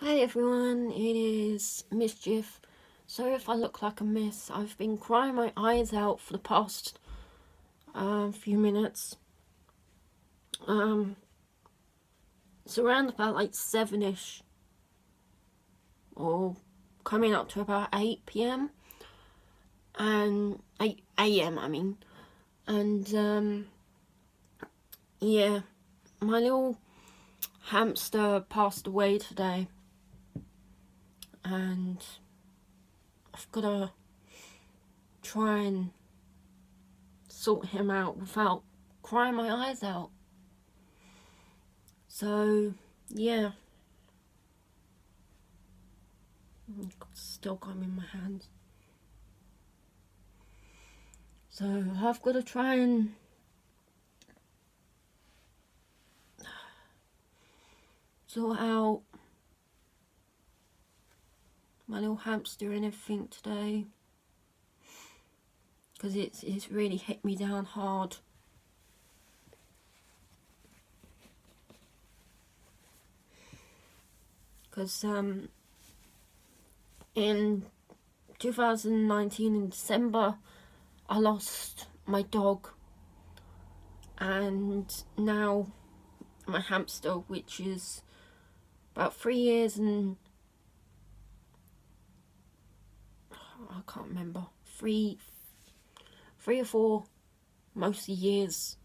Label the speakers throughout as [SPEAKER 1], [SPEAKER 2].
[SPEAKER 1] Hi everyone, it is Mischief. Sorry if I look like a mess. I've been crying my eyes out for the past few minutes. It's around about like 7ish, or coming up to about 8 p.m. and 8 a.m. I mean, and yeah, my little hamster passed away today, and I've got to try and sort him out without crying my eyes out. So, yeah. Still got him in my hands. So, I've got to try and sort out my little hamster and everything today, because it's really hit me down hard. Because in 2019 in December I lost my dog, and now my hamster, which is about 3 years and I can't remember, three or four mostly years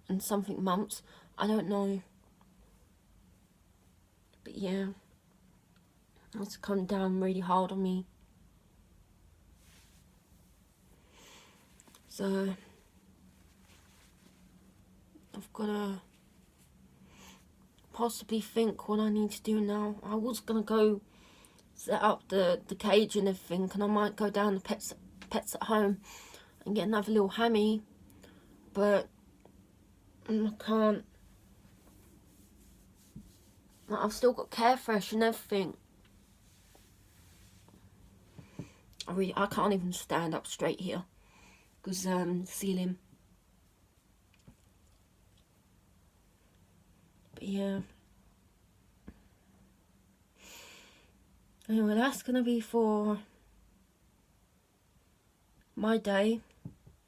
[SPEAKER 1] and something months, I don't know, but yeah, it's come down really hard on me. So I've got to possibly think what I need to do now. I was going to go set up the cage and everything, and I might go down to pets at home and get another little hammy, but I can't. I've still got Carefresh and everything. I can't even stand up straight here because ceiling. But yeah. Anyway, that's gonna be for my day.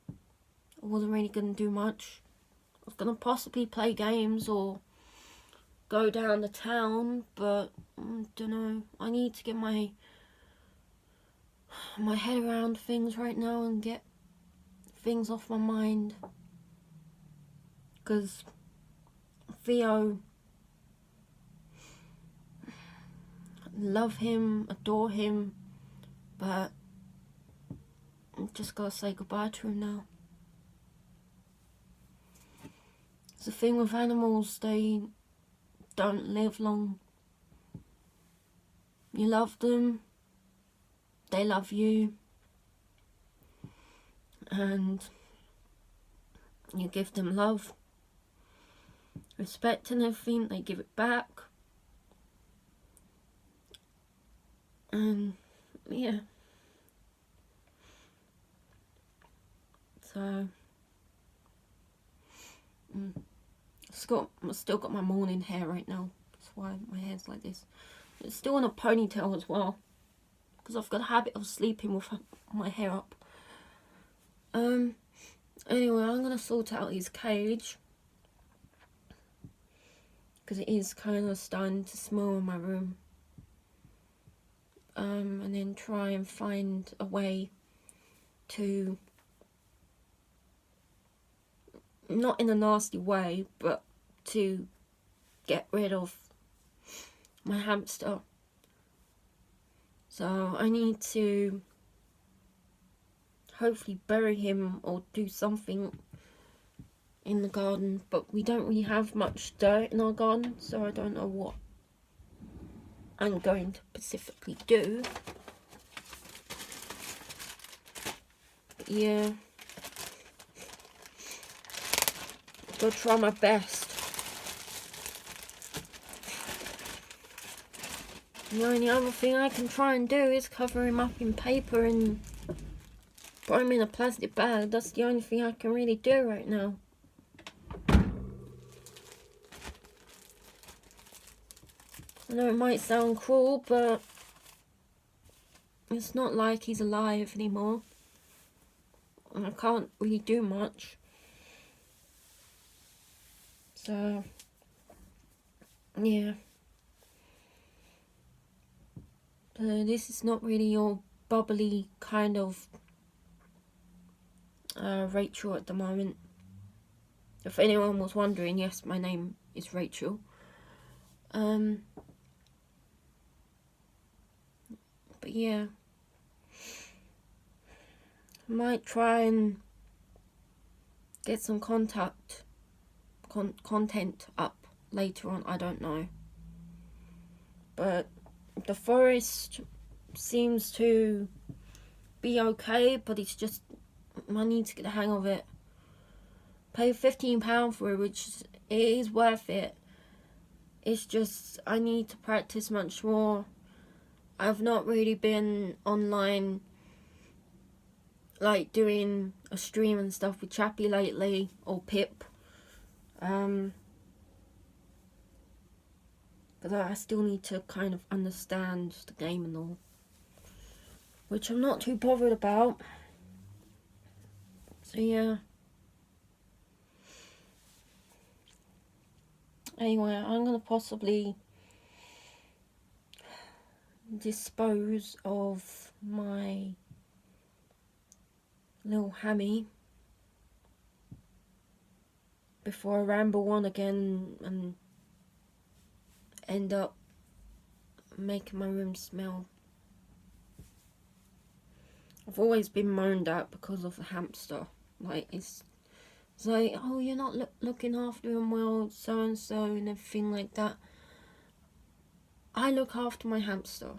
[SPEAKER 1] I wasn't really gonna do much. I was gonna possibly play games or go down to town, but I don't know. I need to get my head around things right now and get things off my mind, because Theo, love him, adore him, but I'm just gotta say goodbye to him now. It's the thing with animals, they don't live long. You love them, they love you, and you give them love, respect and everything, they give it back. And yeah, so I've still got my morning hair right now. That's why my hair's like this. It's still in a ponytail as well, because I've got a habit of sleeping with my hair up. Anyway, I'm gonna sort out his cage, because it is kind of starting to smell in my room. And then try and find a way to, not in a nasty way, but to get rid of my hamster. So I need to hopefully bury him or do something in the garden, but we don't really have much dirt in our garden, so I don't know what I'm going to specifically do. But yeah, I'll try my best. The only other thing I can try and do is cover him up in paper and put him in a plastic bag. That's the only thing I can really do right now. I know it might sound cruel, but it's not like he's alive anymore. And I can't really do much. So, yeah. This is not really your bubbly kind of Rachel at the moment. If anyone was wondering, yes, my name is Rachel. But yeah. I might try and get some content up later on, I don't know. But the forest seems to be okay, but it's just, I need to get the hang of it. Pay £15 for it, which it is worth it. It's just, I need to practice much more. I've not really been online, like doing a stream and stuff with Chappie lately, or Pip. Because I still need to kind of understand the game and all, which I'm not too bothered about. So yeah. Anyway, I'm going to possibly dispose of my little hammy before I ramble on again and end up making my room smell. I've always been moaned at because of the hamster. Like, it's like, oh, you're not looking after him well, so and so, and everything like that. I look after my hamster.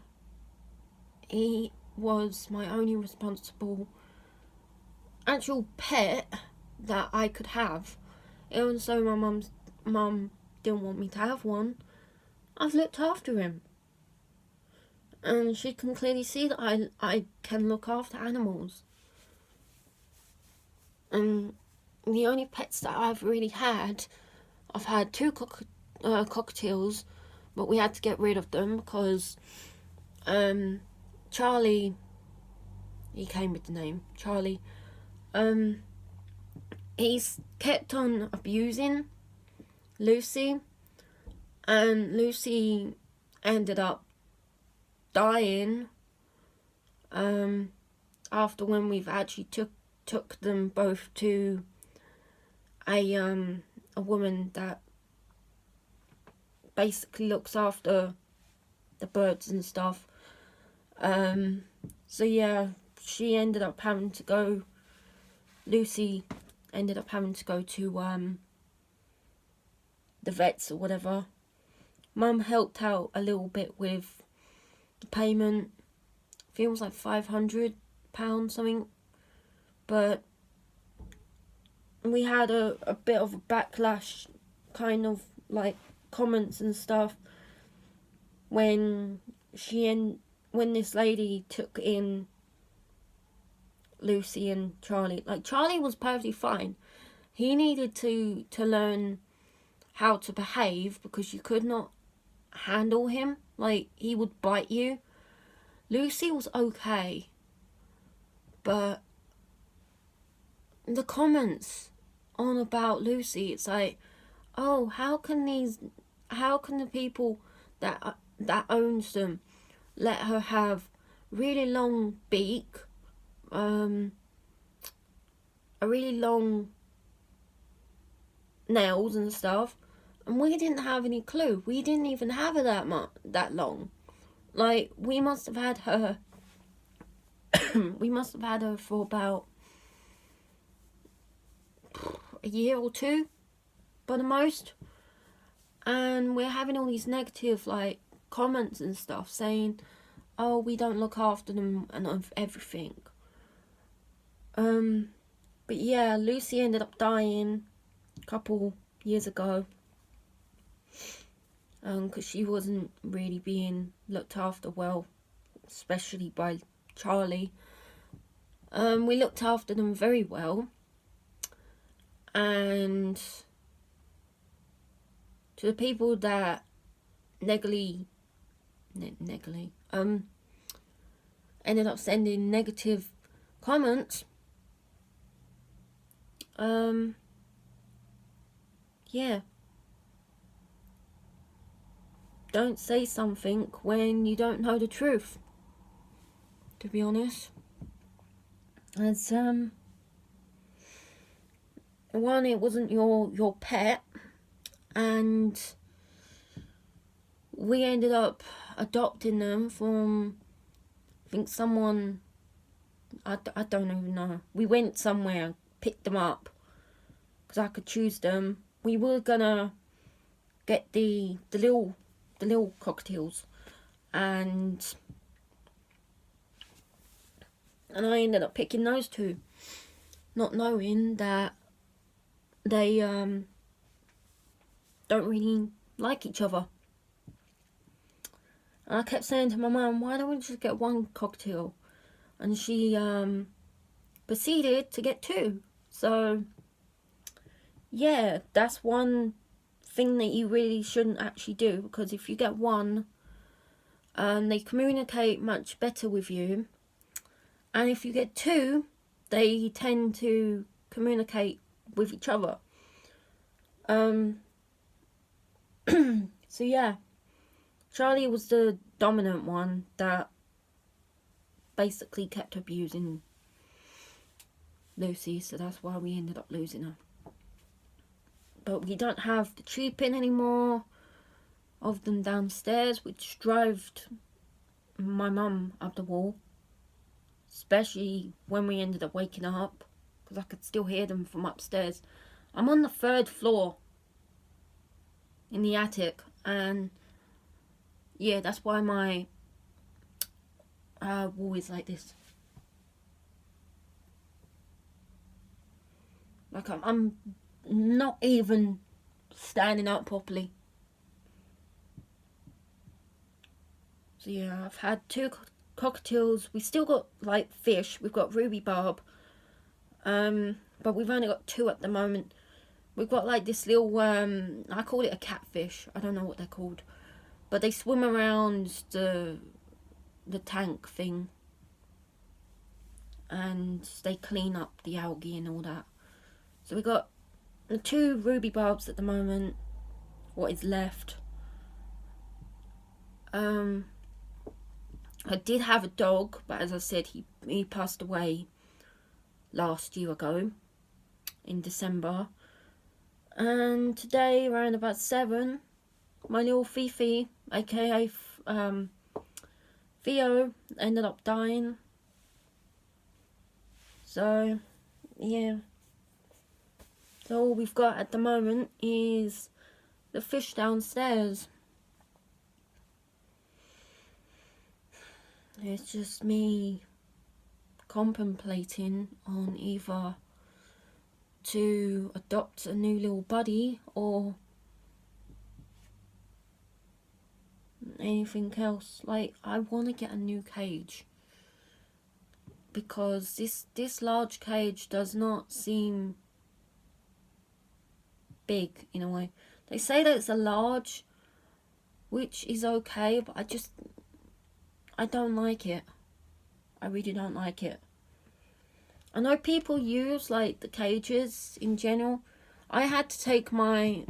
[SPEAKER 1] He was my only responsible actual pet that I could have. Even so my mum didn't want me to have one, I've looked after him. And she can clearly see that I can look after animals. And the only pets that I've really had, I've had two cockatiels, but we had to get rid of them because Charlie, he came with the name Charlie, he's kept on abusing Lucy, and Lucy ended up dying after when we've actually took them both to a woman that basically looks after the birds and stuff. So yeah, she ended up having to go, Lucy ended up having to go to the vets or whatever. Mum helped out a little bit with the payment. I think it was like £500 something, but we had a bit of a backlash, kind of like comments and stuff, when this lady took in Lucy and Charlie. Like, Charlie was perfectly fine. He needed to learn how to behave because you could not handle him. Like, he would bite you. Lucy was okay, but the comments on about Lucy, it's like, oh, how can the people that owns them let her have really long beak, a really long nails and stuff, and we didn't have any clue. We didn't even have her that long. Like, we must have had her for about a year or two by the most, and we're having all these negative like comments and stuff saying, oh, we don't look after them and of everything. But yeah, Lucy ended up dying a couple years ago, because she wasn't really being looked after well, especially by Charlie. We looked after them very well, and to the people that negatively. Ended up sending negative comments. Yeah. Don't say something when you don't know the truth, to be honest. As one, it wasn't your pet, and we ended up adopting them from, I think, someone, I don't even know. We went somewhere, picked them up, because I could choose them. We were gonna get the little cockatiels, and I ended up picking those two, not knowing that they don't really like each other. And I kept saying to my mum, why don't we just get one cockatiel? And she proceeded to get two. So yeah, that's one thing that you really shouldn't actually do, because if you get one, they communicate much better with you, and if you get two, they tend to communicate with each other. So yeah, Charlie was the dominant one that basically kept abusing Lucy, so that's why we ended up losing her. But we don't have the cheaping anymore of them downstairs, which drove my mum up the wall, especially when we ended up waking up, because I could still hear them from upstairs. I'm on the 3rd floor in the attic, and yeah, that's why my wall is like this. Like I'm not even standing up properly. So yeah, I've had 2 cockatiels. We still got like fish. We've got ruby barb, but we've only got 2 at the moment. We've got like this little I call it a catfish. I don't know what they're called, but they swim around the tank thing, and they clean up the algae and all that. So we got the 2 ruby barbs at the moment, what is left. I did have a dog, but as I said, he passed away last year ago in December. And today, around about 7, my little Fifi, aka Theo, ended up dying. So yeah, so all we've got at the moment is the fish downstairs. It's just me contemplating on either to adopt a new little buddy or anything else. Like, I want to get a new cage, because this large cage does not seem big in a way. They say that it's a large, which is okay, but I don't like it. I really don't like it. I know people use like the cages in general. I had to take my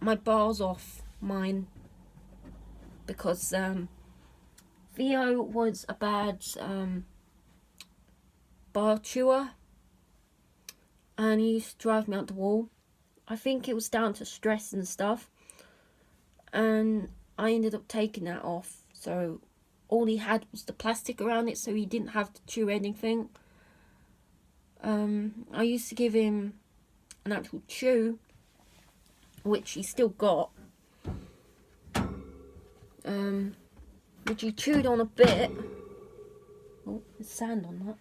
[SPEAKER 1] bars off mine because Theo was a bad bar chewer, and he used to drive me out the wall. I think it was down to stress and stuff, and I ended up taking that off. So all he had was the plastic around it, so he didn't have to chew anything. I used to give him an actual chew, which he still got, which he chewed on a bit. Oh, there's sand on that.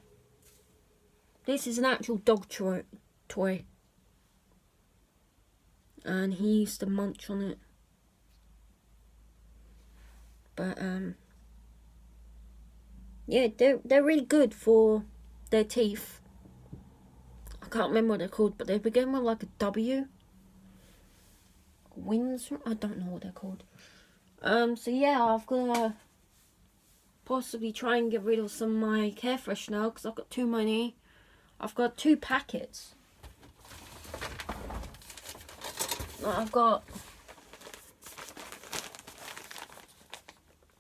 [SPEAKER 1] This is an actual dog toy, and he used to munch on it. But yeah, they're really good for their teeth. I can't remember what they're called, but they begin with like a W. Wings? I don't know what they're called. So yeah, I've got possibly try and get rid of some of my Carefresh now, because I've got too many. I've got 2 packets. I've got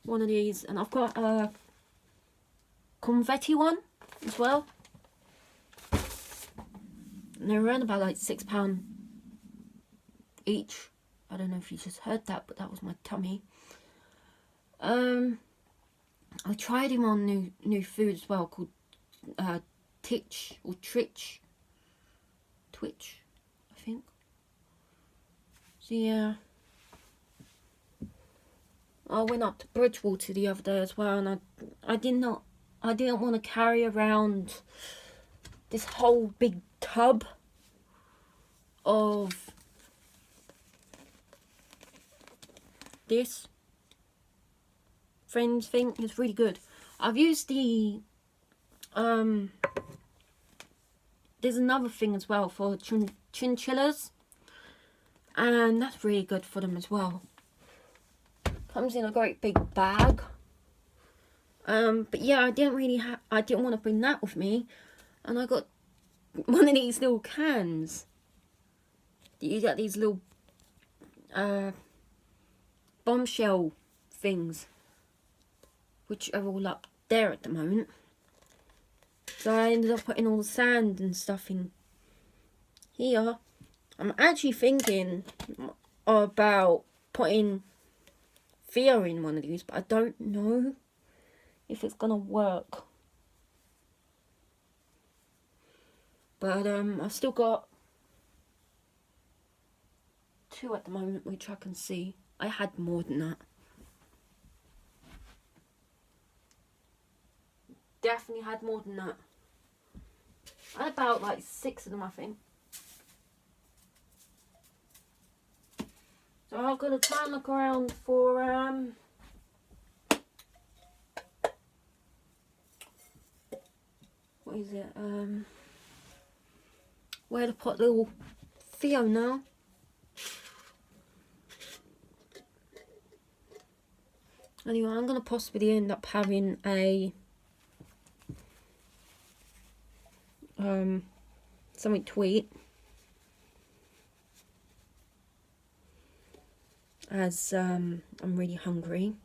[SPEAKER 1] one of these, and I've got a confetti one as well. And they're around about like £6 each. I don't know if you just heard that, but that was my tummy. I tried him on new food as well, called Twitch, I think. So yeah, I went up to Bridgewater the other day as well, and I didn't want to carry around this whole big tub of this Friends thing. It's really good. I've used the there's another thing as well for chinchillas, and that's really good for them as well. Comes in a great big bag. But yeah, I didn't want to bring that with me, and I got one of these little cans. You get these little bombshell things, which are all up there at the moment. So I ended up putting all the sand and stuff in here. I'm actually thinking about putting Theo in one of these, but I don't know if it's gonna work. But I've still got 2 at the moment, which I can see. I had more than that. Definitely had more than that. I had about like 6 of them, I think. So I'm gonna try and look around for what is it? Where to put little Theo now. Anyway, I'm gonna possibly end up having a something to eat, as I'm really hungry.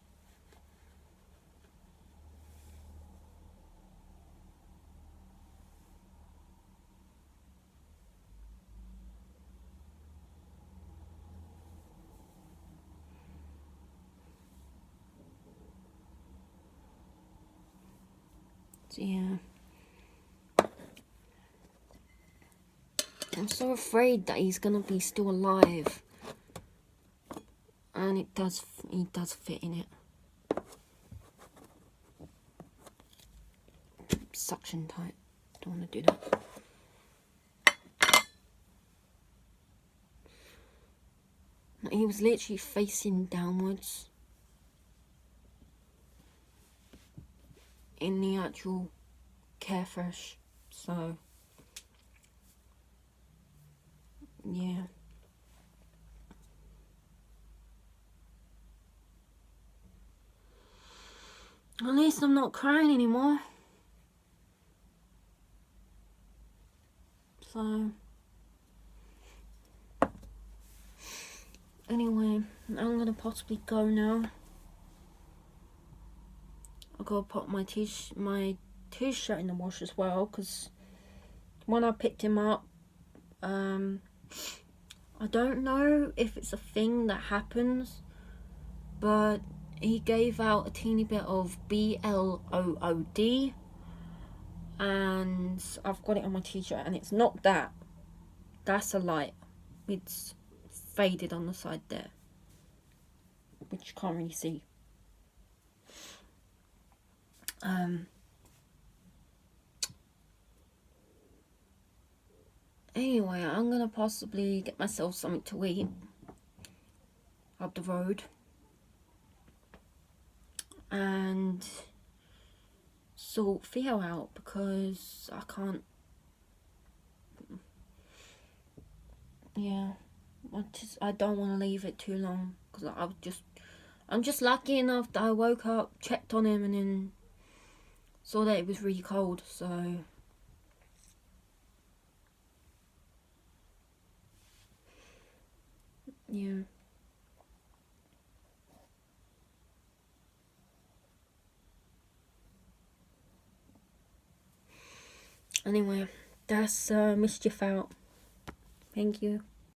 [SPEAKER 1] So yeah, I'm so afraid that he's gonna be still alive, and he does fit in it. Suction tight. Don't want to do that. He was literally facing downwards in the actual Carefresh, so yeah. At least I'm not crying anymore. So anyway, I'm gonna possibly go now. I gotta put my t-shirt in the wash as well, because when I picked him up, I don't know if it's a thing that happens, but he gave out a teeny bit of BLOOD, and I've got it on my t-shirt, and it's not that. That's a light. It's faded on the side there, which you can't really see. Anyway, I'm gonna possibly get myself something to eat up the road and sort Theo out, because I can't. Yeah, I don't want to leave it too long, because I'm just lucky enough that I woke up, checked on him, and then saw that it was really cold, so yeah. Anyway, that's Mischief out. Thank you.